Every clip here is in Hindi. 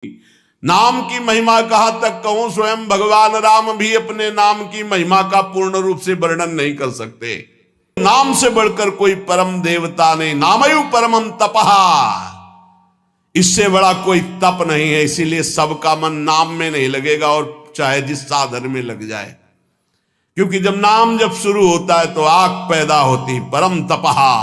नाम की महिमा कहां तक कहूं, स्वयं भगवान राम भी अपने नाम की महिमा का पूर्ण रूप से वर्णन नहीं कर सकते। नाम से बढ़कर कोई परम देवता नहीं, नामयु परमम तपहा, इससे बड़ा कोई तप नहीं है। इसीलिए सबका मन नाम में नहीं लगेगा, और चाहे जिस साधन में लग जाए, क्योंकि जब नाम जब शुरू होता है तो आग पैदा होती। परम तपहा,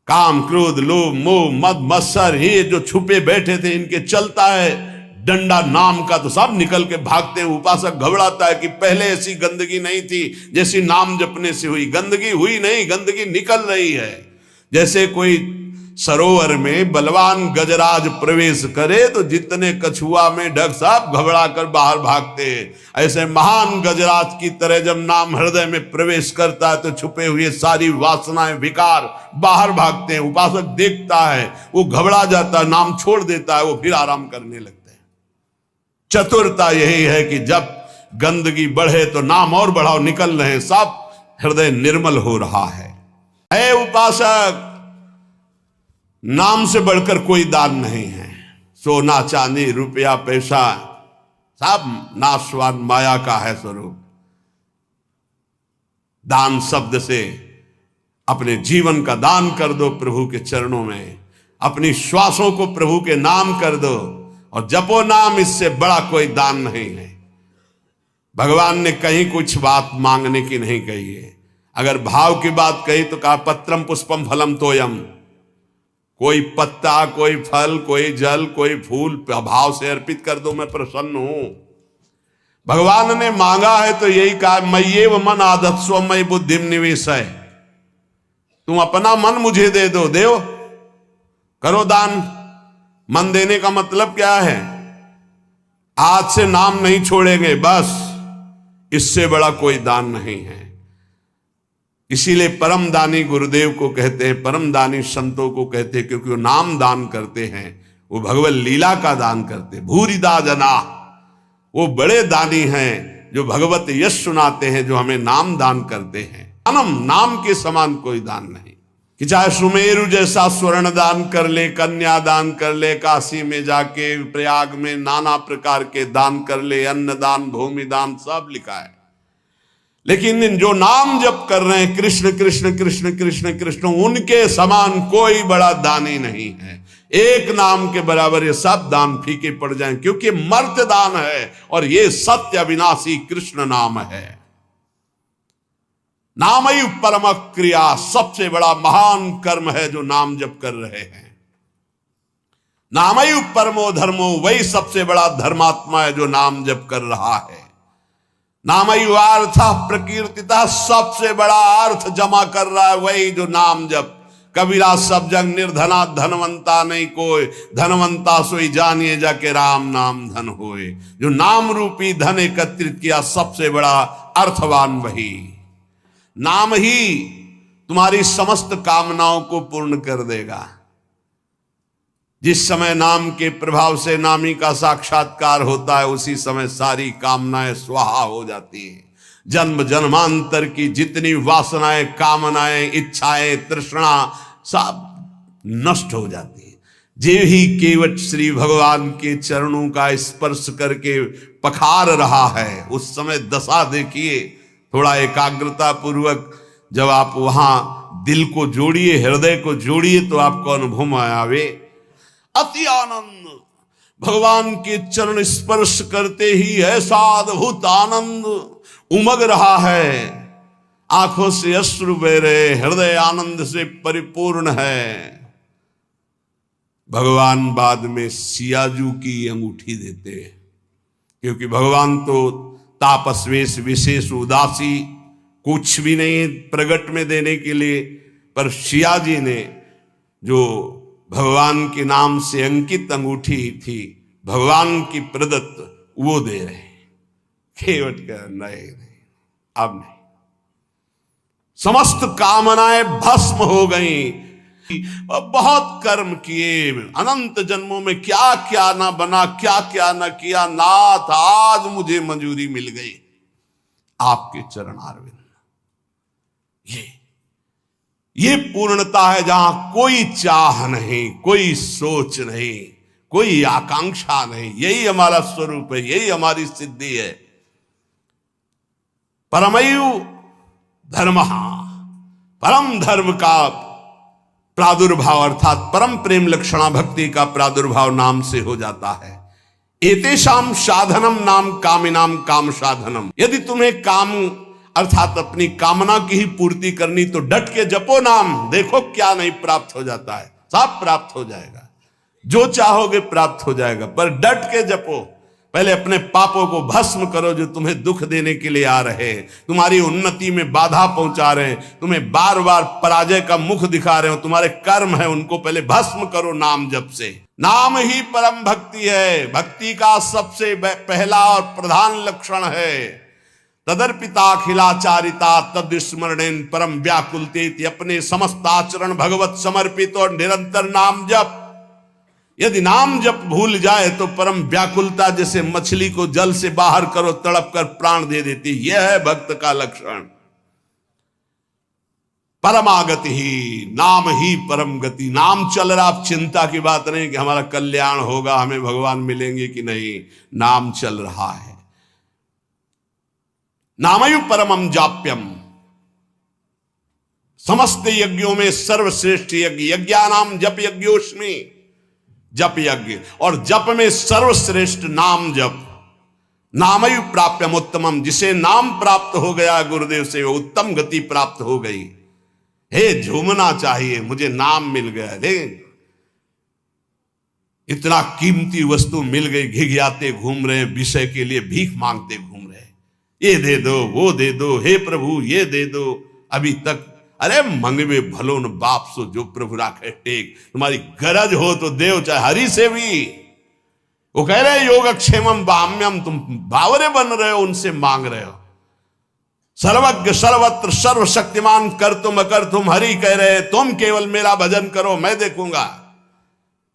काम क्रोध लोभ मोह मद मत्सर, ये जो छुपे बैठे थे इनके चलता है डंडा नाम का, तो सब निकल के भागते हैं। उपासक घबराता है कि पहले ऐसी गंदगी नहीं थी जैसी नाम जपने से हुई। गंदगी हुई नहीं, गंदगी निकल रही है। जैसे कोई सरोवर में बलवान गजराज प्रवेश करे तो जितने कछुआ में ढक सब घबरा कर बाहर भागते हैं, ऐसे महान गजराज की तरह जब नाम हृदय में प्रवेश करता है तो छुपे हुए सारी वासनाएं विकार बाहर भागते हैं। उपासक देखता है, वो घबरा जाता है, नाम छोड़ देता है, वो फिर आराम करने लगता है। चतुरता यही है कि जब गंदगी बढ़े तो नाम और बढ़ाओ, निकल रहे, सब हृदय निर्मल हो रहा है उपासक, नाम से बढ़कर कोई दान नहीं है। सोना चांदी रुपया पैसा सब नाशवान माया का है स्वरूप। दान शब्द से अपने जीवन का दान कर दो प्रभु के चरणों में, अपनी श्वासों को प्रभु के नाम कर दो और जपो नाम, इससे बड़ा कोई दान नहीं है। भगवान ने कहीं कुछ बात मांगने की नहीं कही है। अगर भाव की बात कही तो कहा पत्रम पुष्पम फलम तोयम, कोई पत्ता कोई फल कोई जल कोई फूल भाव से अर्पित कर दो, मैं प्रसन्न हूं। भगवान ने मांगा है तो यही कहा, मय्येव मन आधत्स्व मयि बुद्धिम निवेशय, तुम अपना मन मुझे दे दो, देव करो दान। मन देने का मतलब क्या है? आज से नाम नहीं छोड़ेंगे, बस, इससे बड़ा कोई दान नहीं है। इसीलिए परम दानी गुरुदेव को कहते हैं, परम दानी संतों को कहते हैं, क्योंकि वो नाम दान करते हैं, वो भगवत लीला का दान करते हैं। भूरिदा जना, वो बड़े दानी हैं जो भगवत यश सुनाते हैं, जो हमें नाम दान करते हैं। नाम के समान कोई दान नहीं, कि चाहे सुमेरु जैसा स्वर्ण दान कर ले, कन्या दान कर ले, काशी में जाके प्रयाग में नाना प्रकार के दान कर ले, अन्न दान भूमि दान सब लिखा है। लेकिन जो नाम जप कर रहे हैं कृष्ण कृष्ण कृष्ण कृष्ण कृष्ण, उनके समान कोई बड़ा दानी नहीं है। एक नाम के बराबर ये सब दान फीके पड़ जाएं, क्योंकि मर्त्य दान है और ये सत्य अविनाशी कृष्ण नाम है। नामयु परम क्रिया, सबसे बड़ा महान कर्म है जो नाम जप कर रहे हैं। नामयु परमो धर्मो, वही सबसे बड़ा धर्मात्मा है जो नाम जप कर रहा है। नामयु अर्थ प्रकीर्तिता, सबसे बड़ा अर्थ जमा कर रहा है वही जो नाम जप। कबीरा सब जग निर्धना धनवंता नहीं कोई, धनवंता सोई जानिए जाके राम नाम धन होए। जो नाम रूपी धन एकत्रित किया, सबसे बड़ा अर्थवान वही। नाम ही तुम्हारी समस्त कामनाओं को पूर्ण कर देगा। जिस समय नाम के प्रभाव से नामी का साक्षात्कार होता है, उसी समय सारी कामनाएं स्वाहा हो जाती हैं। जन्म जन्मांतर की जितनी वासनाएं कामनाएं इच्छाएं तृष्णा सब नष्ट हो जाती है। जे ही केवट श्री भगवान के चरणों का स्पर्श करके पखार रहा है, उस समय दशा देखिए। थोड़ा एकाग्रता पूर्वक जब आप वहां दिल को जोड़िए, हृदय को जोड़िए, तो आपको अनुभव में आवे अति आनंद। भगवान के चरण स्पर्श करते ही ऐसा अद्भुत आनंद उमग रहा है, आंखों से अश्रु बह रहे, हृदय आनंद से परिपूर्ण है। भगवान बाद में सियाजू की अंगूठी देते हैं, क्योंकि भगवान तो तापस्वेश विशेष उदासी कुछ भी नहीं प्रगट में देने के लिए, पर सियाजी ने जो भगवान के नाम से अंकित अंगूठी थी, भगवान की प्रदत्त, वो दे रहे हैं। केवट का नहीं, अब नहीं। समस्त कामनाएं भस्म हो गई। बहुत कर्म किए, अनंत जन्मों में क्या क्या ना बना, क्या क्या ना किया, नाथ आज मुझे मंजूरी मिल गई आपके चरण अरविंद। ये पूर्णता है जहां कोई चाह नहीं, कोई सोच नहीं, कोई आकांक्षा नहीं। यही हमारा स्वरूप है, यही हमारी सिद्धि है। परमयु धर्म, परम धर्म का प्रादुर्भाव अर्थात परम प्रेम लक्षणा भक्ति का प्रादुर्भाव नाम से हो जाता है। एतेषाम साधनम नाम कामिनाम काम साधनम। यदि तुम्हें काम अर्थात अपनी कामना की ही पूर्ति करनी तो डट के जपो नाम, देखो क्या नहीं प्राप्त हो जाता है। सब प्राप्त हो जाएगा, जो चाहोगे प्राप्त हो जाएगा, पर डट के जपो। पहले अपने पापों को भस्म करो जो तुम्हें दुख देने के लिए आ रहे, तुम्हारी उन्नति में बाधा पहुंचा रहे हैं, तुम्हें बार बार पराजय का मुख दिखा रहे हो, तुम्हारे कर्म है, उनको पहले भस्म करो नाम जप से। नाम ही परम भक्ति है, भक्ति का सबसे पहला और प्रधान लक्षण है। तदर्पिताखिलाचारिता तद्स्मरणेन परम व्याकुलते, अपने समस्त आचरण भगवत समर्पित और निरंतर नाम जप। यदि नाम जप भूल जाए तो परम व्याकुलता, जैसे मछली को जल से बाहर करो तड़प कर प्राण दे देती, यह है भक्त का लक्षण। परमागति ही, नाम ही परम गति। नाम चल रहा, आप चिंता की बात नहीं कि हमारा कल्याण होगा, हमें भगवान मिलेंगे कि नहीं, नाम चल रहा है। नामयु परमम जाप्यम, समस्त यज्ञों में सर्वश्रेष्ठ यज्ञ, यज्ञानाम जप यज्ञोस्मि, जप यज्ञ, और जप में सर्वश्रेष्ठ नाम जप। नामयु प्राप्यम उत्तमम, जिसे नाम प्राप्त हो गया गुरुदेव से, वो उत्तम गति प्राप्त हो गई। हे झूमना चाहिए, मुझे नाम मिल गया, लेकिन इतना कीमती वस्तु मिल गई, घिघियाते घूम रहे हैं, विषय के लिए भीख मांगते घूम रहे हैं, ये दे दो वो दे दो, हे प्रभु ये दे दो। अभी तक अरे मंगवे भलो न बाप सो जो प्रभु राखे टेक, तुम्हारी गरज हो तो देव, चाहे हरि से भी। वो कह रहे योगक्षेमम बाम्यम, तुम बावरे बन रहे हो, उनसे मांग रहे हो। सर्वज्ञ सर्वत्र सर्वशक्तिमान कर तुम अकर तुम, हरि कह रहे तुम केवल मेरा भजन करो, मैं देखूंगा।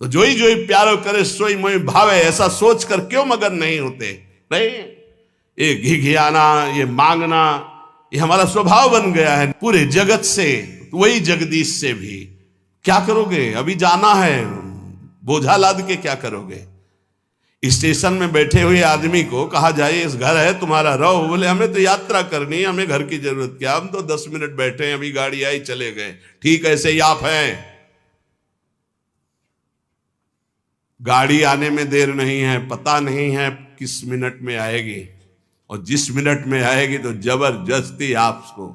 तो जोई जोई प्यारो करे सोई मोई भावे, ऐसा सोचकर क्यों मगन नहीं होते? नहीं, ये घिघियाना, ये मांगना, ये हमारा स्वभाव बन गया है। पूरे जगत से, वही जगदीश से भी। क्या करोगे? अभी जाना है, बोझा लाद के क्या करोगे? स्टेशन में बैठे हुए आदमी को कहा जाए इस घर है तुम्हारा, रहो। बोले हमें तो यात्रा करनी है, हमें घर की जरूरत क्या, हम तो 10 मिनट बैठे हैं, अभी गाड़ी आई चले गए। ठीक ऐसे ही आप हैं, गाड़ी आने में देर नहीं है, पता नहीं है किस मिनट में आएगी, और जिस मिनट में आएगी तो जबरदस्ती आपको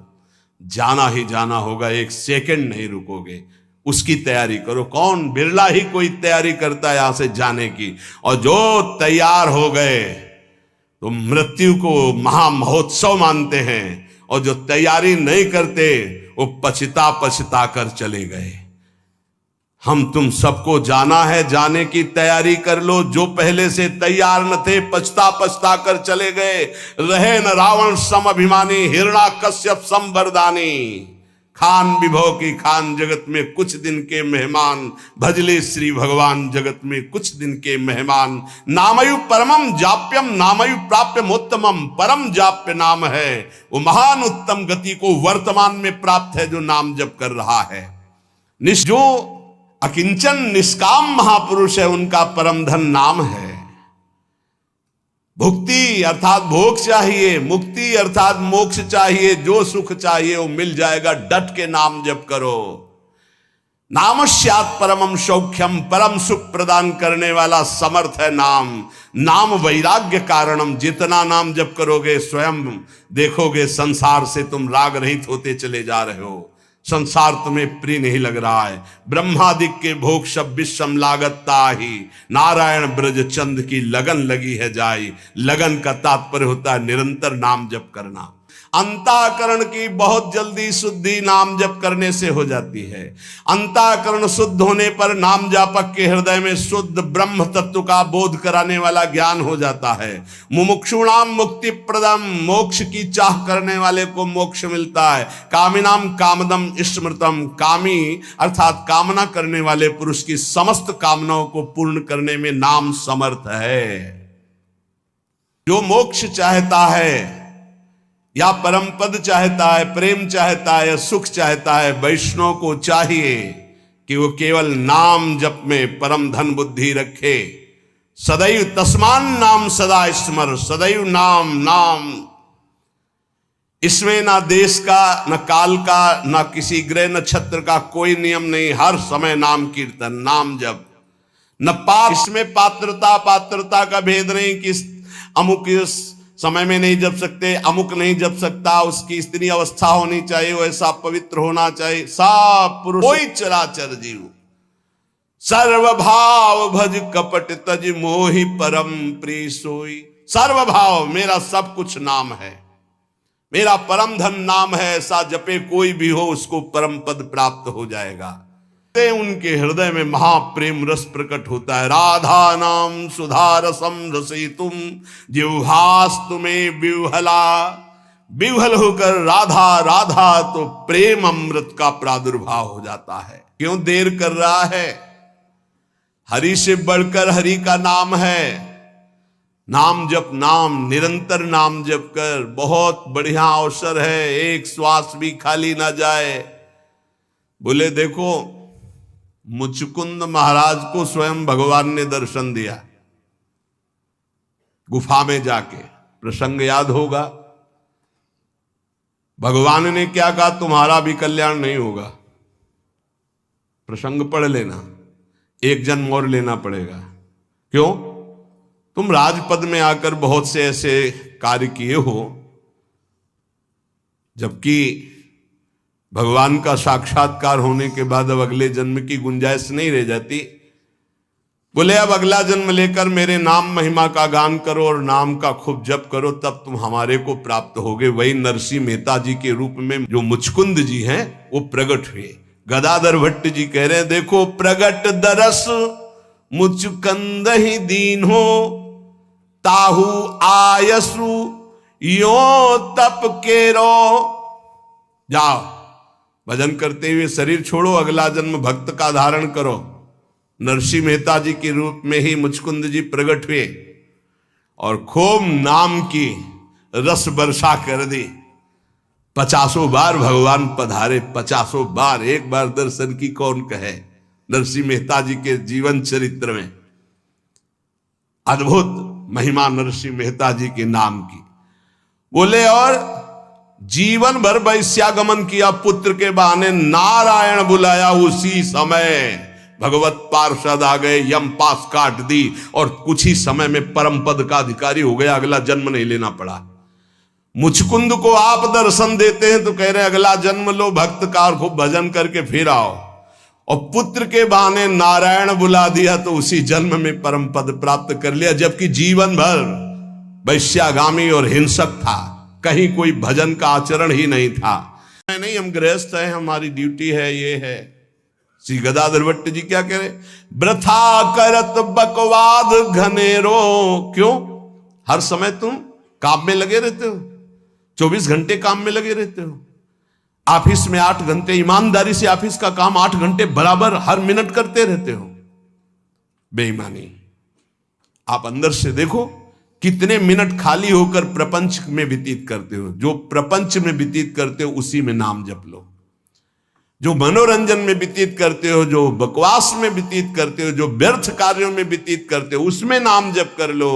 जाना ही जाना होगा, एक सेकंड नहीं रुकोगे। उसकी तैयारी करो। कौन, बिरला ही कोई तैयारी करता है यहां से जाने की, और जो तैयार हो गए तो मृत्यु को महामहोत्सव मानते हैं, और जो तैयारी नहीं करते वो पछता पछता कर चले गए। हम तुम सबको जाना है, जाने की तैयारी कर लो। जो पहले से तैयार न थे पछता पछता कर चले गए। रहे न रावण सम अभिमानी, हिरणा कश्यप सम वरदानी। खान विभव की खान, जगत में कुछ दिन के मेहमान, भजले श्री भगवान जगत में कुछ दिन के मेहमान। नामयु परमम जाप्यम, नामयु प्राप्यम उत्तमम, परम जाप्य नाम है। वो महान उत्तम गति को वर्तमान में प्राप्त है जो नाम जप कर रहा है। जो अकिंचन निष्काम महापुरुष है, उनका परम धन नाम है। भुक्ति अर्थात भोग चाहिए, मुक्ति अर्थात मोक्ष चाहिए, जो सुख चाहिए वो मिल जाएगा, डट के नाम जप करो। नामस्यात् परमम सौख्यम, परम सुख प्रदान करने वाला समर्थ है नाम। नाम वैराग्य कारणम, जितना नाम जप करोगे स्वयं देखोगे संसार से तुम राग रहित होते चले जा रहे हो। संसार तुम्हें प्रिय नहीं लग रहा है। ब्रह्मादिक के भोग सब विषम लागता ही, नारायण ब्रज चंद की लगन लगी है जाई। लगन का तात्पर्य होता है निरंतर नाम जप करना। अंतःकरण की बहुत जल्दी शुद्धि नाम जप करने से हो जाती है। अंतःकरण शुद्ध होने पर नाम जापक के हृदय में शुद्ध ब्रह्म तत्व का बोध कराने वाला ज्ञान हो जाता है। मुमुक्षुणाम मुक्ति प्रदम, मोक्ष की चाह करने वाले को मोक्ष मिलता है। कामिनाम कामदम स्मृतम, कामी अर्थात कामना करने वाले पुरुष की समस्त कामनाओं को पूर्ण करने में नाम समर्थ है। जो मोक्ष चाहता है या परम पद चाहता है, प्रेम चाहता है या सुख चाहता है, वैष्णव को चाहिए कि वो केवल नाम जप में परम धन बुद्धि रखे। सदैव तस्मान नाम सदा स्मर, सदैव नाम नाम। इसमें ना देश का, न काल का, न किसी ग्रह नक्षत्र का कोई नियम नहीं। हर समय नाम कीर्तन, नाम जप। न पाप, इसमें पात्रता का भेद नहीं कि अमुक समय में नहीं जप सकते, अमुक नहीं जप सकता, उसकी स्त्री अवस्था होनी चाहिए, वैसा पवित्र होना चाहिए। सब पुरुष कोई चराचर जीव सर्वभाव भज कपट तज मोहि परम प्रिय सोई। सर्वभाव, मेरा सब कुछ नाम है, मेरा परम धन नाम है। ऐसा जपे कोई भी हो उसको परम पद प्राप्त हो जाएगा। उनके हृदय में महाप्रेम रस प्रकट होता है। राधा नाम सुधा रसम रसयितुम जिह्वास तुम्हें विह्वला। विह्वल होकर राधा राधा तो प्रेम अमृत का प्रादुर्भाव हो जाता है। क्यों देर कर रहा है? हरि से बढ़कर हरि का नाम है। नाम जप, नाम निरंतर नाम जप कर बहुत बढ़िया अवसर है, एक श्वास भी खाली ना जाए। बोले देखो, मुचकुंद महाराज को स्वयं भगवान ने दर्शन दिया गुफा में जाके, प्रसंग याद होगा। भगवान ने क्या कहा? तुम्हारा भी कल्याण नहीं होगा। प्रसंग पढ़ लेना, एक जन्म और लेना पड़ेगा। क्यों? तुम राजपद में आकर बहुत से ऐसे कार्य किए हो, जबकि भगवान का साक्षात्कार होने के बाद अब अगले जन्म की गुंजाइश नहीं रह जाती। बोले अब अगला जन्म लेकर मेरे नाम महिमा का गान करो और नाम का खूब जप करो, तब तुम हमारे को प्राप्त होगे। वही नरसिंह मेहता जी के रूप में जो मुचकुंद जी हैं वो प्रकट हुए। गदाधर भट्ट जी कह रहे हैं, देखो प्रगट दरस मुचकंद ही दीन हो, ताहू आयसु यो तप केरो। जाओ भजन करते हुए शरीर छोड़ो, अगला जन्म भक्त का धारण करो। नरसिंह मेहता जी के रूप में ही मुचकुंद जी प्रकट हुए और खूब नाम की रस वर्षा कर दी। 50 बार भगवान पधारे, 50 बार। एक बार दर्शन की कौन कहे? नरसिंह मेहता जी के जीवन चरित्र में अद्भुत महिमा नरसिंह मेहता जी के नाम की। बोले और जीवन भर वैश्यागमन किया, पुत्र के बहाने नारायण बुलाया, उसी समय भगवत पार्षद आ गए, यम पास काट दी और कुछ ही समय में परम पद का अधिकारी हो गया। अगला जन्म नहीं लेना पड़ा। मुचकुंद को आप दर्शन देते हैं तो कह रहे अगला जन्म लो, भक्त का खूब भजन करके फिर आओ। और पुत्र के बहाने नारायण बुला दिया तो उसी जन्म में परम पद प्राप्त कर लिया, जबकि जीवन भर वैश्यागामी और हिंसक था, कहीं कोई भजन का आचरण ही नहीं था। नहीं, हम गृहस्थ हैं, हमारी ड्यूटी है, ये है। श्री गदाधर भट्ट जी क्या कह रहे? वृथा करत बकवाद घनेरो। क्यों? हर समय तुम काम में लगे रहते हो, 24 घंटे काम में लगे रहते हो। ऑफिस में 8 घंटे ईमानदारी से ऑफिस का काम 8 घंटे बराबर हर मिनट करते रहते हो। बेईमानी। आप अंदर से देखो कितने मिनट खाली होकर प्रपंच में व्यतीत करते हो। जो प्रपंच में व्यतीत करते हो उसी में नाम जप लो। जो मनोरंजन में व्यतीत करते हो, जो बकवास में व्यतीत करते हो, जो व्यर्थ कार्यों में व्यतीत करते हो, उसमें नाम जप कर लो।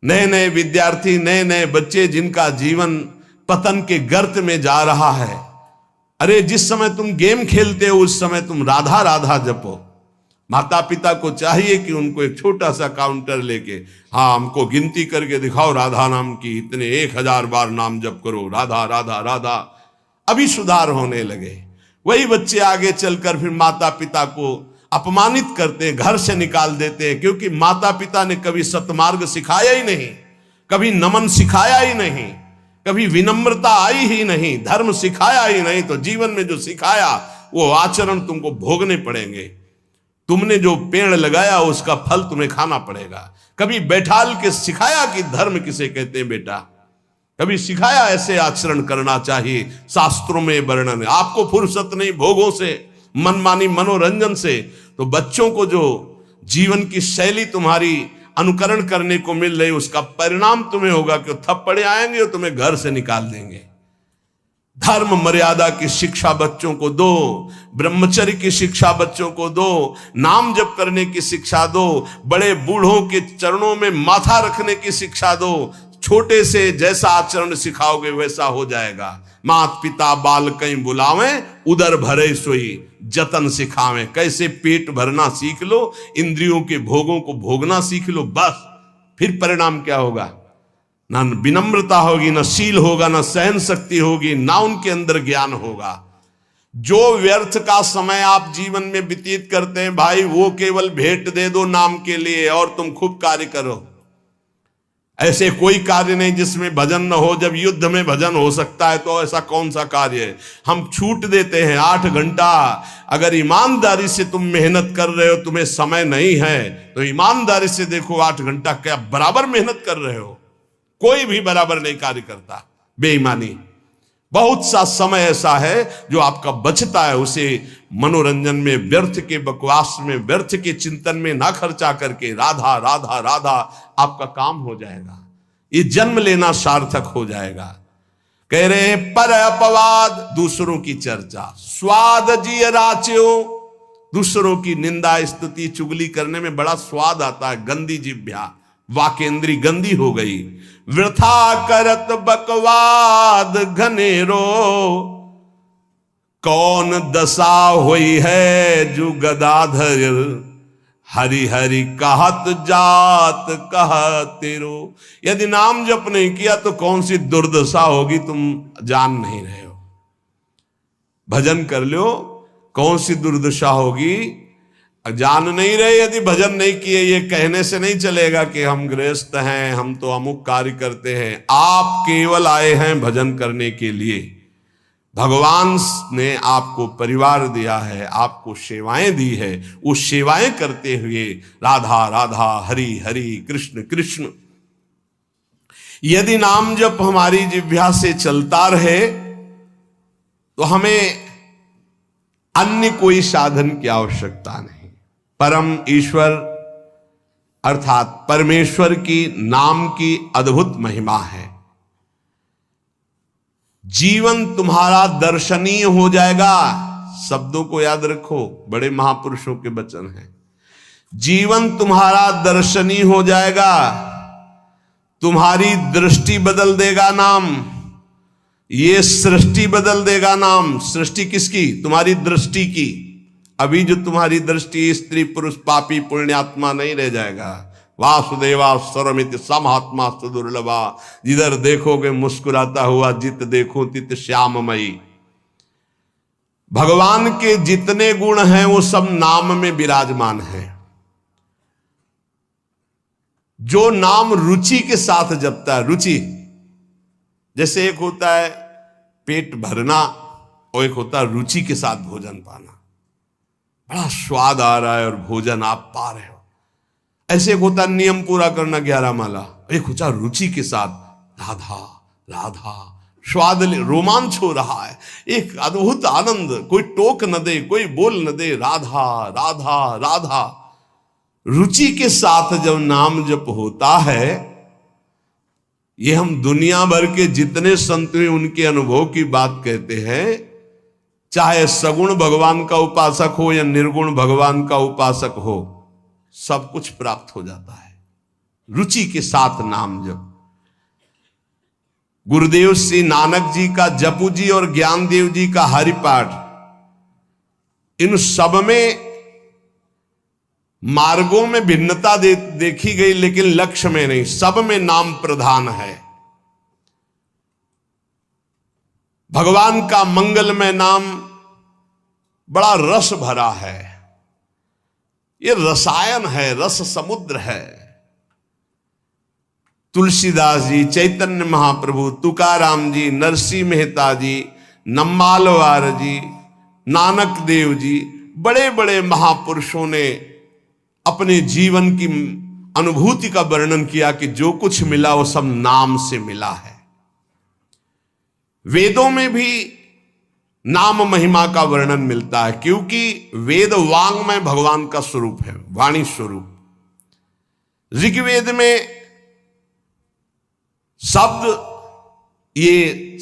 नए नए विद्यार्थी, नए नए बच्चे जिनका जीवन पतन के गर्त में जा रहा है, अरे जिस समय तुम गेम खेलते हो उस समय तुम राधा राधा जपो। माता पिता को चाहिए कि उनको एक छोटा सा काउंटर लेके, हाँ हमको गिनती करके दिखाओ राधा नाम की, इतने 1000 बार नाम जप करो, राधा राधा राधा। अभी सुधार होने लगे। वही बच्चे आगे चलकर फिर माता पिता को अपमानित करते हैं, घर से निकाल देते हैं, क्योंकि माता पिता ने कभी सतमार्ग सिखाया ही नहीं, कभी नमन सिखाया ही नहीं, कभी विनम्रता आई ही नहीं, धर्म सिखाया ही नहीं। तो जीवन में जो सिखाया वो आचरण तुमको भोगने पड़ेंगे। तुमने जो पेड़ लगाया उसका फल तुम्हें खाना पड़ेगा। कभी बैठाल के सिखाया कि धर्म किसे कहते हैं बेटा, कभी सिखाया ऐसे आचरण करना चाहिए, शास्त्रों में वर्णन है। आपको फुर्सत नहीं भोगों से, मनमानी मनोरंजन से, तो बच्चों को जो जीवन की शैली तुम्हारी अनुकरण करने को मिल रही उसका परिणाम तुम्हें होगा कि थप्पड़े आएंगे और तुम्हें घर से निकाल देंगे। धर्म मर्यादा की शिक्षा बच्चों को दो, ब्रह्मचर्य की शिक्षा बच्चों को दो, नाम जप करने की शिक्षा दो, बड़े बूढ़ों के चरणों में माथा रखने की शिक्षा दो। छोटे से जैसा आचरण सिखाओगे वैसा हो जाएगा। मात पिता बाल कहीं बुलावें, उदर भरे सोई जतन सिखावें। कैसे पेट भरना सीख लो, इंद्रियों के भोगों को भोगना सीख लो, बस फिर परिणाम क्या होगा? ना विनम्रता होगी, ना शील होगा, ना सहन शक्ति होगी, ना उनके अंदर ज्ञान होगा। जो व्यर्थ का समय आप जीवन में व्यतीत करते हैं भाई, वो केवल भेंट दे दो नाम के लिए और तुम खूब कार्य करो। ऐसे कोई कार्य नहीं जिसमें भजन न हो। जब युद्ध में भजन हो सकता है तो ऐसा कौन सा कार्य है? हम छूट देते हैं 8 घंटा। अगर ईमानदारी से तुम मेहनत कर रहे हो, तुम्हें समय नहीं है तो ईमानदारी से देखो 8 घंटा क्या बराबर मेहनत कर रहे हो? कोई भी बराबर नहीं कार्य करता। बेईमानी। बहुत सा समय ऐसा है जो आपका बचता है, उसे मनोरंजन में, व्यर्थ के बकवास में, व्यर्थ के चिंतन में ना खर्चा करके राधा राधा राधा आपका काम हो जाएगा। ये जन्म लेना सार्थक हो जाएगा। कह रहे हैं पर अपवाद, दूसरों की चर्चा, स्वाद जी राच्यो, दूसरों की निंदा स्तुति चुगली करने में बड़ा स्वाद आता है। गंदी जिह्वा, वाकेंद्री गंदी हो गई। वृथा करत बकवाद घनेरो, कौन दशा हुई है जो गदाधर, हरि हरि कहत जात कहतेरो। यदि नाम जप नहीं किया तो कौन सी दुर्दशा होगी तुम जान नहीं रहे हो। भजन कर लो, कौन सी दुर्दशा होगी जान नहीं रहे। यदि भजन नहीं किए, ये कहने से नहीं चलेगा कि हम गृहस्थ हैं, हम तो अमुक कार्य करते हैं। आप केवल आए हैं भजन करने के लिए। भगवान ने आपको परिवार दिया है, आपको सेवाएं दी है। वो सेवाएं करते हुए राधा राधा हरि हरि कृष्ण कृष्ण। यदि नाम जप हमारी जिह्वा से चलता रहे तो हमें अन्य कोई साधन की आवश्यकता नहीं। परम ईश्वर अर्थात परमेश्वर की नाम की अद्भुत महिमा है। जीवन तुम्हारा दर्शनीय हो जाएगा। शब्दों को याद रखो, बड़े महापुरुषों के वचन हैं। जीवन तुम्हारा दर्शनीय हो जाएगा, तुम्हारी दृष्टि बदल देगा नाम। ये सृष्टि बदल देगा नाम। सृष्टि किसकी? तुम्हारी दृष्टि की। अभी जो तुम्हारी दृष्टि स्त्री पुरुष पापी पुण्यात्मा नहीं रह जाएगा। वासुदेवा स्वरमित समात्मा सुदुर्लभा, जिधर देखोगे मुस्कुराता हुआ, जित देखो तित श्याममयी। भगवान के जितने गुण हैं वो सब नाम में विराजमान है। जो नाम रुचि के साथ जपता है, रुचि जैसे एक होता है पेट भरना और एक होता है रुचि के साथ भोजन पाना। बड़ा स्वाद आ रहा है और भोजन आप पा रहे हो। ऐसे एक होता नियम पूरा करना 11 माला, एक होता रुचि के साथ राधा राधा, स्वाद रोमांच हो रहा है, एक अद्भुत आनंद। कोई टोक न दे, कोई बोल न दे, राधा राधा राधा। रुचि के साथ जब नाम जप होता है, ये हम दुनिया भर के जितने संत हैं उनके अनुभव की बात कहते हैं। चाहे सगुण भगवान का उपासक हो या निर्गुण भगवान का उपासक हो, सब कुछ प्राप्त हो जाता है रुचि के साथ नाम जप। गुरुदेव श्री नानक जी का जपू जी और ज्ञानदेव जी का हरिपाठ, इन सब में मार्गों में भिन्नता देखी गई, लेकिन लक्ष्य में नहीं। सब में नाम प्रधान है। भगवान का मंगलमय नाम बड़ा रस भरा है। ये रसायन है, रस समुद्र है। तुलसीदास जी, चैतन्य महाप्रभु, तुकाराम जी, नरसिंह मेहता जी, नम्मालवार जी, नानक देव जी, बड़े बड़े महापुरुषों ने अपने जीवन की अनुभूति का वर्णन किया कि जो कुछ मिला वो सब नाम से मिला है। वेदों में भी नाम महिमा का वर्णन मिलता है, क्योंकि वेद वांग्मय भगवान का स्वरूप है, वाणी स्वरूप। ऋग्वेद में शब्द ये